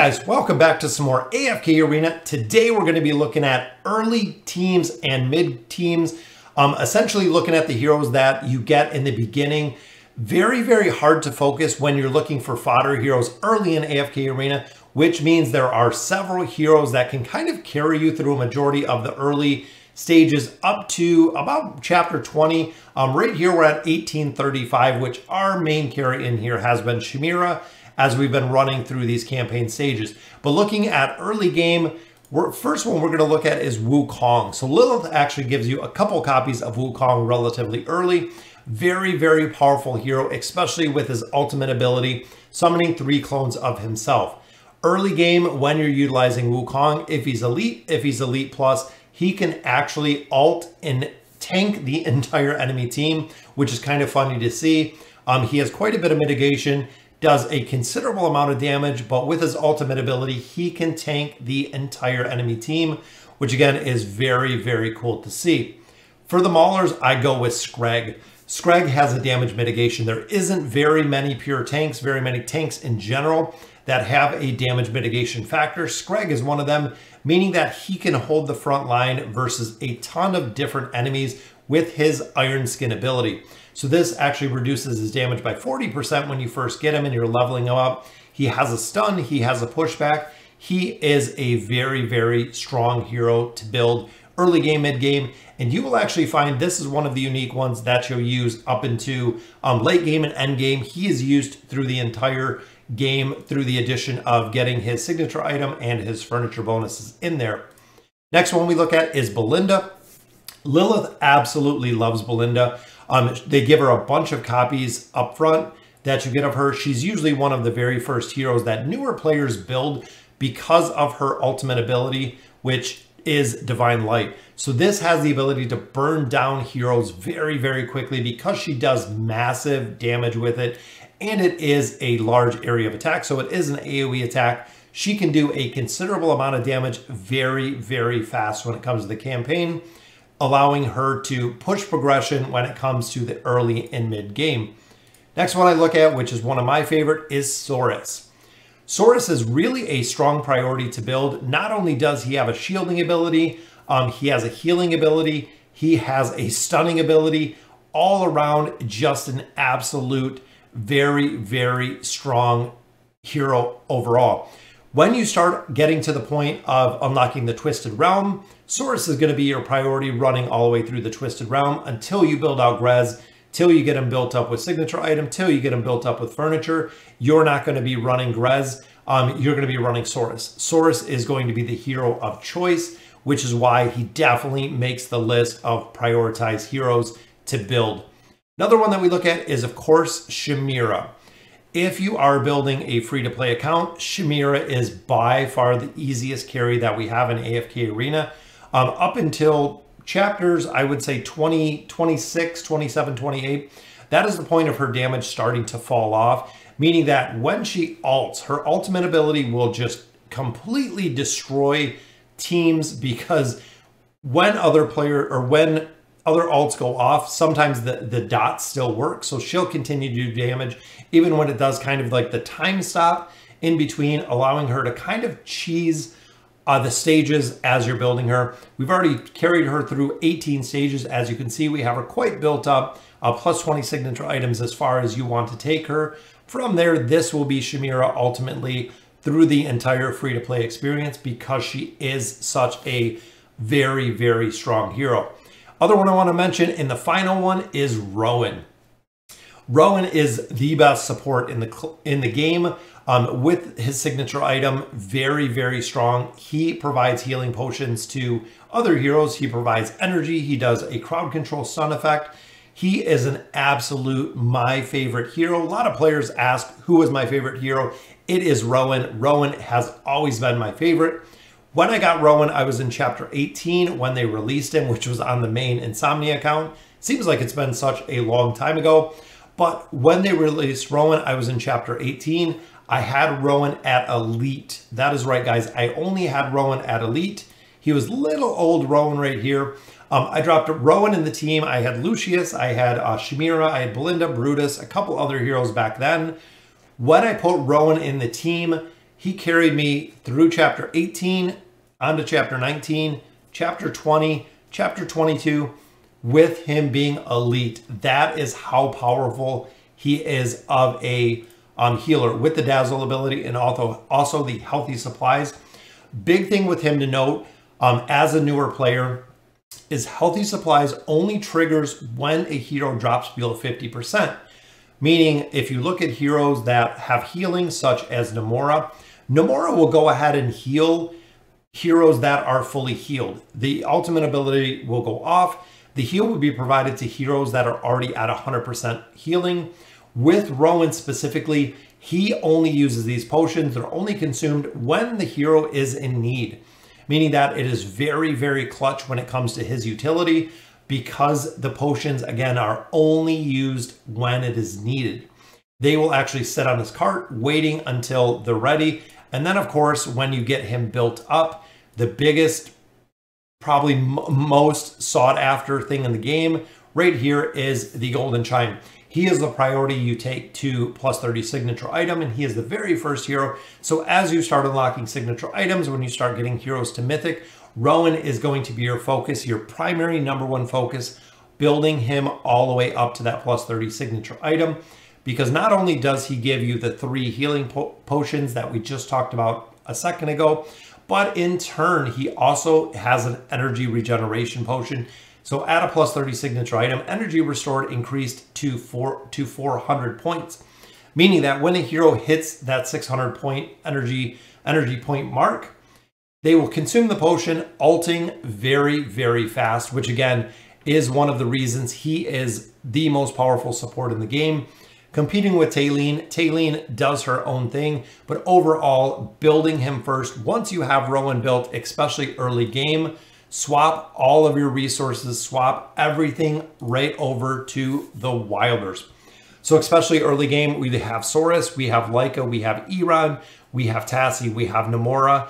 guys, welcome back to some more AFK Arena. Today we're going to be looking at early teams and mid teams, essentially looking at the heroes that you get in the beginning. Very hard to focus when you're looking for fodder heroes early in AFK Arena, which means there are several heroes that can kind of carry you through a majority of the early stages up to about chapter 20. Right here we're at 1835, which our main carry in here has been Shimira, as we've been running through these campaign stages. But looking at early game, first one we're going to look at is Wukong. So Lilith actually gives you a couple copies of Wukong relatively early. Very powerful hero, especially with his ultimate ability, summoning 3 clones of himself. Early game, when you're utilizing Wukong, if he's elite plus, he can actually ult and tank the entire enemy team, which is kind of funny to see. He has quite a bit of mitigation, does a considerable amount of damage, but with his ultimate ability, he can tank the entire enemy team, which again is very cool to see. For the maulers, I go with Skreg. Skreg has a damage mitigation. There isn't very many pure tanks, very many tanks in general that have a damage mitigation factor. Skreg is one of them, meaning that he can hold the front line versus a ton of different enemies with his Iron Skin ability. So this actually reduces his damage by 40% when you first get him and you're leveling him up. He has a stun, he has a pushback. He is a very strong hero to build early game, mid game, and you will actually find this is one of the unique ones that you'll use up into late game and end game. He is used through the entire game through the addition of getting his signature item and his furniture bonuses in there. Next one we look at is Belinda. Lilith absolutely loves Belinda. They give her a bunch of copies up front that you get of her. She's usually one of the very first heroes that newer players build because of her ultimate ability, which is Divine Light. So this has the ability to burn down heroes very quickly because she does massive damage with it, and it is a large area of attack, so it is an AoE attack. She can do a considerable amount of damage very fast when it comes to the campaign, allowing her to push progression when it comes to the early and mid game. Next one I look at, which is one of my favorite, is Saurus. Saurus is really a strong priority to build. Not only does he have a shielding ability, he has a healing ability, he has a stunning ability, all around just an absolute very strong hero overall. When you start getting to the point of unlocking the Twisted Realm, Saurus is going to be your priority running all the way through the Twisted Realm until you build out Grez, till you get him built up with signature item, till you get him built up with furniture. You're not going to be running Grez, you're going to be running Saurus. Saurus is going to be the hero of choice, which is why he definitely makes the list of prioritized heroes to build. Another one that we look at is, of course, Shimira. If you are building a free-to-play account, Shimira is by far the easiest carry that we have in AFK Arena. Up until chapters, I would say 20, 26, 27, 28, that is the point of her damage starting to fall off, meaning that when she ults, her ultimate ability will just completely destroy teams, because when other ults go off, sometimes the dots still work, so she'll continue to do damage even when it does kind of like the time stop in between, allowing her to kind of cheese the stages as you're building her. We've already carried her through 18 stages. As you can see, we have her quite built up, plus 20 signature items as far as you want to take her. From there, this will be Shimira ultimately through the entire free-to-play experience, because she is such a very strong hero. Other one I want to mention in the final one is Rowan. Rowan is the best support in the game with his signature item. Very strong. He provides healing potions to other heroes. He provides energy. He does a crowd control stun effect. He is an absolute my favorite hero. A lot of players ask who is my favorite hero. It is Rowan. Rowan has always been my favorite. When I got Rowan, I was in chapter 18 when they released him, which was on the main Insomnia account. Seems like it's been such a long time ago, but when they released Rowan, I was in chapter 18. I had Rowan at Elite. That is right, guys. I only had Rowan at Elite. He was little old Rowan right here. I dropped Rowan in the team. I had Lucius, I had Shimira, I had Belinda, Brutus, a couple other heroes back then. When I put Rowan in the team, he carried me through chapter 18, onto chapter 19, chapter 20, chapter 22, with him being elite. That is how powerful he is of a healer with the dazzle ability and also the healthy supplies. Big thing with him to note as a newer player is healthy supplies only triggers when a hero drops below 50%. Meaning if you look at heroes that have healing such as Namora will go ahead and heal heroes that are fully healed. The ultimate ability will go off. The heal will be provided to heroes that are already at 100% healing. With Rowan specifically, he only uses these potions. They're only consumed when the hero is in need, meaning that it is very, very clutch when it comes to his utility because the potions, again, are only used when it is needed. They will actually sit on his cart waiting until they're ready. And then, of course, when you get him built up, the biggest, probably most sought after thing in the game right here is the Golden Chime. He is the priority you take to plus 30 signature item, and he is the very first hero. So as you start unlocking signature items, when you start getting heroes to Mythic, Rowan is going to be your focus, your primary #1 focus, building him all the way up to that plus 30 signature item. Because not only does he give you the 3 healing potions that we just talked about a second ago, but in turn, he also has an energy regeneration potion. So at a plus 30 signature item, energy restored increased to 400 points, meaning that when a hero hits that 600 point energy point mark, they will consume the potion, ulting very, very fast, which again is one of the reasons he is the most powerful support in the game. Competing with Taylene, Taylene does her own thing, but overall, building him first. Once you have Rowan built, especially early game, swap all of your resources, swap everything right over to the Wilders. So especially early game, we have Saurus, we have Leica, we have Iran, we have Tassie, we have Namora.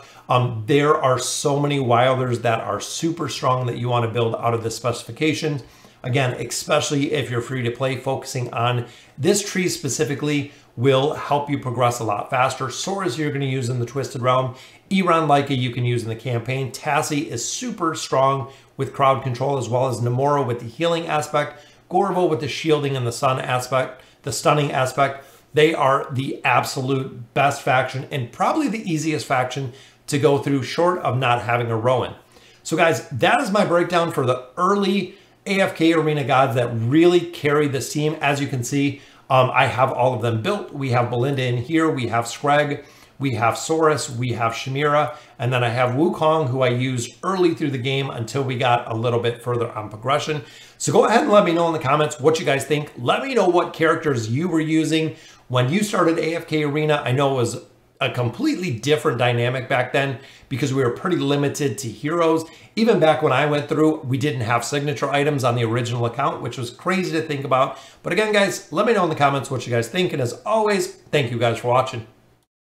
There are so many Wilders that are super strong that you want to build out of the specifications. Again, especially if you're free to play, focusing on this tree specifically will help you progress a lot faster. Saurus you're going to use in the Twisted Realm. Iran Leica you can use in the campaign. Tassie is super strong with crowd control, as well as Namora with the healing aspect. Gorvo with the shielding and the sun aspect, the stunning aspect. They are the absolute best faction and probably the easiest faction to go through, short of not having a Rowan. So guys, that is my breakdown for the early AFK Arena gods that really carry this team. As you can see, I have all of them built. We have Belinda in here, we have Skreg, we have Saurus, we have Shimira, and then I have Wukong, who I used early through the game until we got a little bit further on progression. So go ahead and let me know in the comments what you guys think. Let me know what characters you were using when you started AFK Arena. I know it was a completely different dynamic back then because we were pretty limited to heroes. Even back when I went through, we didn't have signature items on the original account, which was crazy to think about. But again, guys, let me know in the comments what you guys think. And as always, thank you guys for watching.